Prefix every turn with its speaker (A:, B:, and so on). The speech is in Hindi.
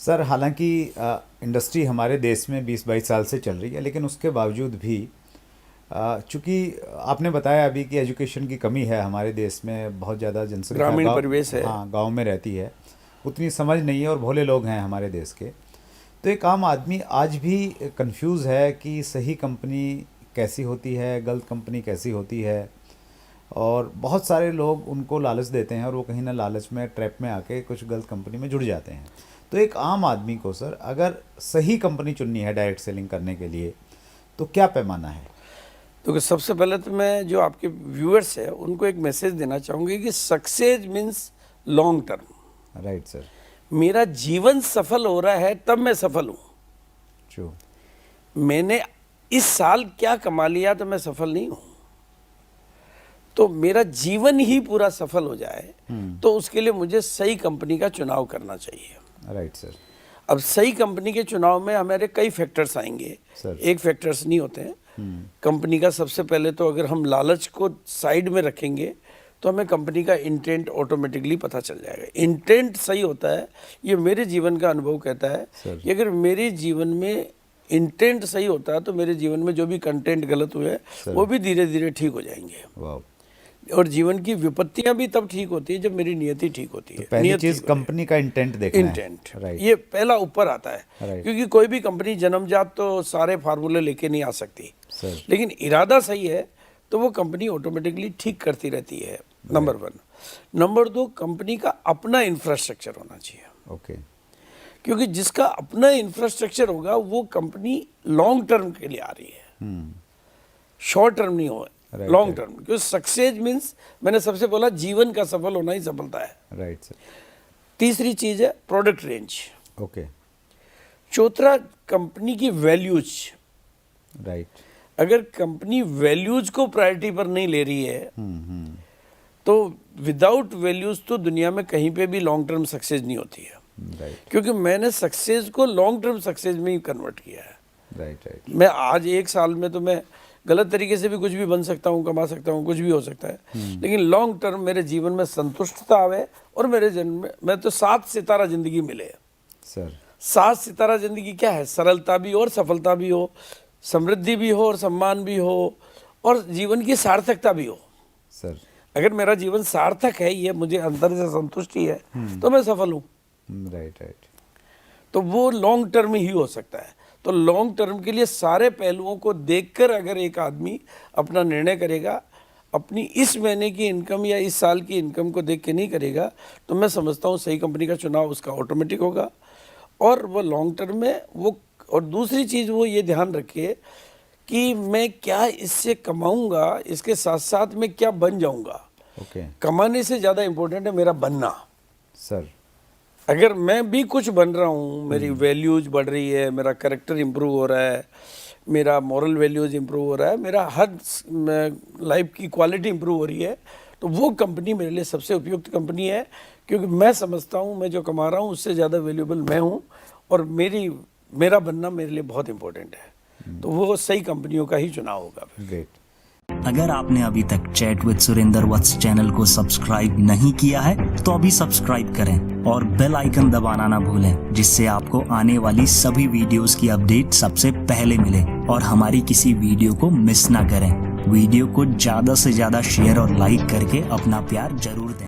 A: सर हालांकि इंडस्ट्री हमारे देश में 20-22 साल से चल रही है, लेकिन उसके बावजूद भी चूंकि आपने बताया अभी कि एजुकेशन की कमी है हमारे देश में, बहुत ज़्यादा जनसंख्या
B: ग्रामीण परिवेश है।
A: हाँ, गांव में रहती है, उतनी समझ नहीं है और भोले लोग हैं हमारे देश के। तो एक आम आदमी आज भी कंफ्यूज है कि सही कंपनी कैसी होती है, गलत कंपनी कैसी होती है, और बहुत सारे लोग उनको लालच देते हैं और वो कहीं ना लालच में, ट्रैप में आके कुछ गलत कंपनी में जुड़ जाते हैं। तो एक आम आदमी को सर अगर सही कंपनी चुननी है डायरेक्ट सेलिंग करने के लिए, तो क्या पैमाना है?
B: तो सबसे पहले तो मैं जो आपके व्यूअर्स है उनको एक मैसेज देना चाहूँगी कि success means long term.
A: Right sir.
B: मेरा जीवन सफल हो रहा है तब मैं सफल हूँ।
A: जो
B: मैंने इस साल क्या कमा लिया तो मैं सफल नहीं हूँ। तो मेरा जीवन ही पूरा सफल हो जाए तो उसके लिए मुझे सही कंपनी का चुनाव करना चाहिए।
A: Right sir.
B: अब सही कंपनी के चुनाव में हमारे कई फैक्टर्स आएंगे
A: सर।
B: एक फैक्टर्स नहीं होते हैं। कंपनी का सबसे पहले तो अगर हम लालच को साइड में रखेंगे तो हमें कंपनी का इंटेंट ऑटोमेटिकली पता चल जाएगा। इंटेंट सही होता है, ये मेरे जीवन का अनुभव कहता है कि अगर मेरे जीवन में इंटेंट सही होता है तो मेरे जीवन में जो भी कंटेंट गलत हुए वो भी धीरे धीरे ठीक हो जाएंगे।
A: वाह।
B: और जीवन की विपत्तियां भी तब ठीक होती है जब मेरी नियति ठीक होती है।
A: तो पहली चीज कंपनी का इंटेंट देखना है।
B: Intent,
A: right.
B: ये पहला ऊपर आता है।
A: राइट।
B: क्योंकि कोई भी कंपनी जन्मजात तो सारे फार्मूले लेके नहीं आ सकती
A: सर।
B: लेकिन इरादा सही है तो वो कंपनी ऑटोमेटिकली ठीक करती रहती है। नंबर 1। नंबर 2, कंपनी का अपना इंफ्रास्ट्रक्चर होना चाहिए।
A: ओके।
B: क्योंकि जिसका अपना इंफ्रास्ट्रक्चर होगा वो कंपनी लॉन्ग टर्म के लिए आ रही है, शॉर्ट टर्म नहीं हो, लॉन्ग टर्म। क्योंकि सक्सेस मीन्स, मैंने सबसे बोला, जीवन का सफल होना ही सफलता है।
A: Right sir.
B: तीसरी चीज है प्रोडक्ट रेंज।
A: ओके।
B: चौथा, कंपनी की वैल्यूज।
A: राइट।
B: अगर कंपनी वैल्यूज को प्रायोरिटी पर नहीं ले रही है तो विदाउट वैल्यूज तो दुनिया में कहीं पे भी लॉन्ग टर्म सक्सेस नहीं होती है।
A: राइट।
B: क्योंकि मैंने सक्सेस को लॉन्ग टर्म सक्सेस में ही कन्वर्ट किया है।
A: राइट। राइट।
B: मैं आज एक साल में तो मैं गलत तरीके से भी कुछ भी बन सकता हूँ, कमा सकता हूँ, कुछ भी हो सकता है, लेकिन लॉन्ग टर्म मेरे जीवन में संतुष्टता आवे और मेरे जन्म में मैं तो 7 सितारा जिंदगी मिले।
A: सर
B: 7 सितारा जिंदगी क्या है? सरलता भी और सफलता भी हो, समृद्धि भी हो और सम्मान भी हो और जीवन की सार्थकता भी हो।
A: सर
B: अगर मेरा जीवन सार्थक है, ये मुझे अंदर से संतुष्टि है तो मैं सफल हूँ।
A: राइट। राइट।
B: तो वो लॉन्ग टर्म ही हो सकता है। तो लॉन्ग टर्म के लिए सारे पहलुओं को देखकर अगर एक आदमी अपना निर्णय करेगा, अपनी इस महीने की इनकम या इस साल की इनकम को देख के नहीं करेगा, तो मैं समझता हूँ सही कंपनी का चुनाव उसका ऑटोमेटिक होगा और वो लॉन्ग टर्म में वो। और दूसरी चीज़ वो ये ध्यान रखिए कि मैं क्या इससे कमाऊंगा, इसके साथ साथ मैं क्या बन जाऊंगा।
A: ओके।
B: कमाने से ज़्यादा इम्पोर्टेंट है मेरा बनना।
A: सर
B: अगर मैं भी कुछ बन रहा हूँ, मेरी वैल्यूज बढ़ रही है, मेरा कैरेक्टर इंप्रूव हो रहा है, मेरा मॉरल वैल्यूज इंप्रूव हो रहा है, मेरा हर लाइफ की क्वालिटी इंप्रूव हो रही है, तो वो कंपनी मेरे लिए सबसे उपयुक्त कंपनी है। क्योंकि मैं समझता हूँ मैं जो कमा रहा हूँ उससे ज़्यादा वैल्यूबल मैं हूँ और मेरा बनना मेरे लिए बहुत इंपॉर्टेंट है। तो वो सही कंपनियों का ही चुनाव होगा।
A: ग्रेट।
C: अगर आपने अभी तक chat with Surendra Vats channel को सब्सक्राइब नहीं किया है तो अभी सब्सक्राइब करें और बेल आइकन दबाना ना भूलें, जिससे आपको आने वाली सभी वीडियोस की अपडेट सबसे पहले मिले और हमारी किसी वीडियो को मिस ना करें। वीडियो को ज्यादा से ज्यादा शेयर और लाइक करके अपना प्यार जरूर दें।